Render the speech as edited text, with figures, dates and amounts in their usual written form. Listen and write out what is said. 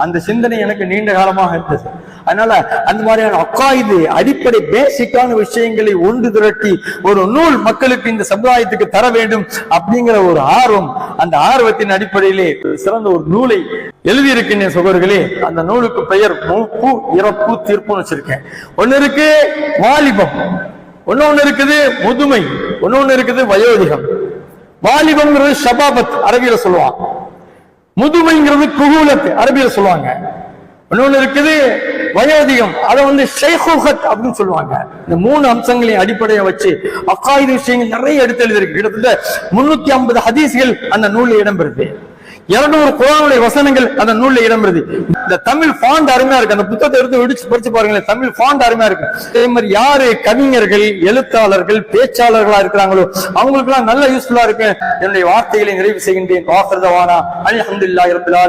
அந்த சிந்தனை எனக்கு நீண்ட காலமாக இருந்தது. அதனால அந்த மாதிரியான அக்காயிது அடிப்படை பேசிக்கான விஷயங்களை ஒன்று திரட்டி ஒரு நூல் மக்களுக்கு இந்த சமுதாயத்துக்கு தர வேண்டும் அப்படிங்கிற ஒரு ஆர்வம், அந்த ஆர்வத்தின் அடிப்படையிலே சிறந்த ஒரு நூலை எழுதியிருக்கின்றேன் சகோதரர்களே. அந்த நூலுக்கு பெயர் மூப்பு இறப்பு தீர்ப்புன்னு வச்சிருக்கேன். ஒன்னு இருக்கு வாலிபம், ஒன்னொன்னு இருக்குது முதுமை, ஒன்னொன்னு இருக்குது வயோதிகம். வாலிபம்ங்கிறது ஷபாபத் அரபியில சொல்லுவாங்க, முதுமைங்கிறது குஹூலத் அரபியில சொல்லுவாங்க, இன்னொன்னு இருக்குது வயோதிகம், அதை ஷைஹூகத் அப்படின்னு சொல்லுவாங்க. இந்த மூணு அம்சங்களையும் அடிப்படையை வச்சு அக்காயிது விஷயங்கள் நிறைய எடுத்து எழுதியிருக்கு. கிட்டத்தட்ட 350 ஹதீஸ்கள் அந்த நூலில் இடம்பெறுது, 200 குர்ஆனுடைய வசனங்கள் அந்த நூலில் இடம்பெறுது. இந்த தமிழ் ஃபாண்ட் அருமையா இருக்கு. அந்த புத்தகத்தை எடுத்து விடிச்சு படிச்சு பாருங்களேன், தமிழ் ஃபாண்ட் அருமையா இருக்கு. அதே மாதிரி யாரு கவிஞர்கள், எழுத்தாளர்கள், பேச்சாளர்களா இருக்கிறாங்களோ அவங்களுக்கு எல்லாம் நல்ல யூஸ்ஃபுல்லா இருக்கு. என்னுடைய வார்த்தைகளை நிறைவு செய்கின்றேன். அல்ஹம்துலில்லாஹி ரப்பில் ஆலமீன்.